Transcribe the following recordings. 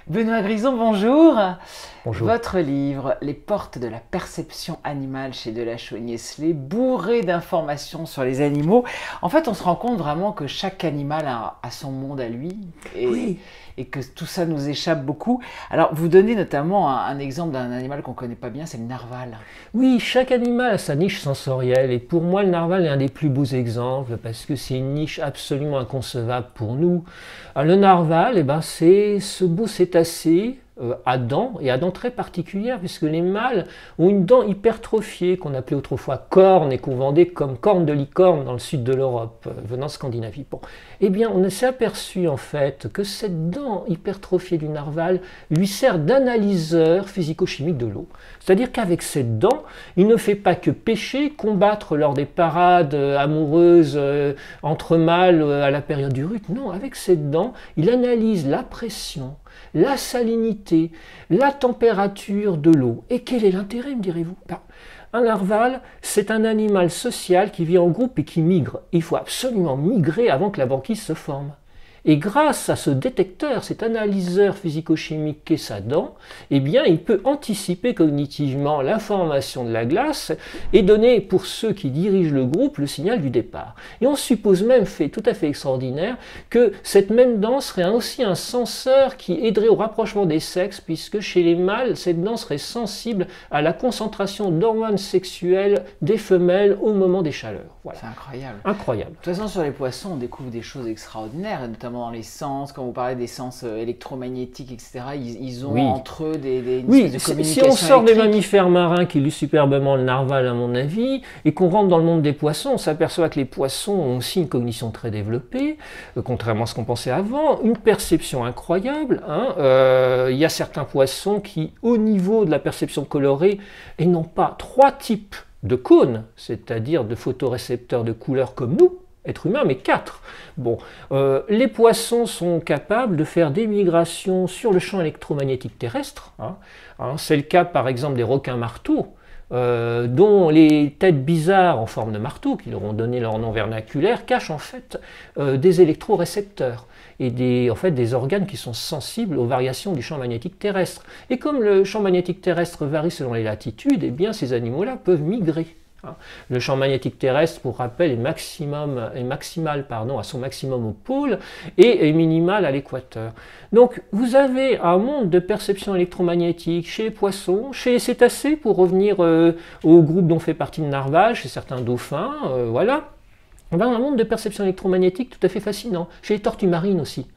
Benoît Grison, bonjour. Bonjour. Votre livre, Les portes de la perception animale chez Delachaux-Niestlé, bourré d'informations sur les animaux. En fait, on se rend compte vraiment que chaque animal a son monde à lui Oui. et que tout ça nous échappe beaucoup. Alors, vous donnez notamment un exemple d'un animal qu'on ne connaît pas bien, c'est le narval. Oui, chaque animal a sa niche sensorielle et pour moi le narval est un des plus beaux exemples parce que c'est une niche absolument inconcevable pour nous. Alors, le narval, c'est ce beau cétacé à dents et à dents très particulières puisque les mâles ont une dent hypertrophiée qu'on appelait autrefois corne et qu'on vendait comme corne de licorne dans le sud de l'Europe, venant de Scandinavie. Bon. Eh bien, on s'est aperçu en fait que cette dent hypertrophiée du narval lui sert d'analyseur physico-chimique de l'eau. C'est-à-dire qu'avec cette dent, il ne fait pas que pêcher, combattre lors des parades amoureuses entre mâles à la période du rut. Non, avec cette dent, il analyse la pression, la salinité, la température de l'eau. Et quel est l'intérêt, me direz-vous? Un narval, c'est un animal social qui vit en groupe et qui migre. Il faut absolument migrer avant que la banquise se forme. Et grâce à ce détecteur, cet analyseur physico-chimique qu'est sa dent, eh bien, il peut anticiper cognitivement l'information de la glace et donner, pour ceux qui dirigent le groupe, le signal du départ. Et on suppose même, fait tout à fait extraordinaire, que cette même dent serait aussi un senseur qui aiderait au rapprochement des sexes, puisque chez les mâles, cette dent serait sensible à la concentration d'hormones sexuelles des femelles au moment des chaleurs. Voilà. C'est incroyable. Incroyable. De toute façon, sur les poissons, on découvre des choses extraordinaires, notamment dans les sens, quand vous parlez des sens électromagnétiques, etc., ils ont entre eux une espèce de communication si on sort électrique. des mammifères marins qui illustrent superbement le narval à mon avis, et qu'on rentre dans le monde des poissons, on s'aperçoit que les poissons ont aussi une cognition très développée, contrairement à ce qu'on pensait avant, une perception incroyable. Il y a certains poissons qui, au niveau de la perception colorée, et non pas 3 types de cônes, c'est-à-dire de photorécepteurs de couleurs comme nous, êtres humains, mais 4. Bon, les poissons sont capables de faire des migrations sur le champ électromagnétique terrestre. C'est le cas par exemple des requins marteaux, dont les têtes bizarres en forme de marteau, qui leur ont donné leur nom vernaculaire, cachent en fait des électrorécepteurs et des organes qui sont sensibles aux variations du champ magnétique terrestre. Et comme le champ magnétique terrestre varie selon les latitudes, eh bien ces animaux-là peuvent migrer. Le champ magnétique terrestre, pour rappel, est maximal à son maximum au pôle et est minimal à l'équateur. Donc vous avez un monde de perception électromagnétique chez les poissons, chez les cétacés, pour revenir au groupe dont fait partie le narval, chez certains dauphins, voilà. On a un monde de perception électromagnétique tout à fait fascinant. Chez les tortues marines aussi.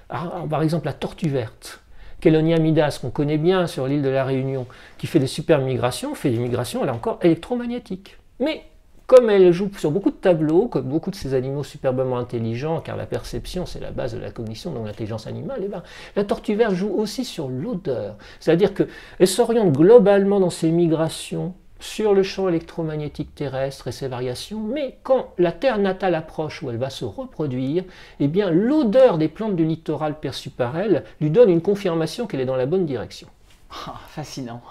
Par exemple la tortue verte. Chelonia midas, qu'on connaît bien sur l'île de la Réunion, qui fait des super migrations, fait des migrations, là encore, électromagnétiques. Mais comme elle joue sur beaucoup de tableaux, comme beaucoup de ces animaux superbement intelligents, car la perception c'est la base de la cognition, donc l'intelligence animale, la tortue verte joue aussi sur l'odeur. C'est-à-dire qu'elle s'oriente globalement dans ses migrations sur le champ électromagnétique terrestre et ses variations, mais quand la terre natale approche où elle va se reproduire, eh bien l'odeur des plantes du littoral perçue par elle lui donne une confirmation qu'elle est dans la bonne direction. Fascinant.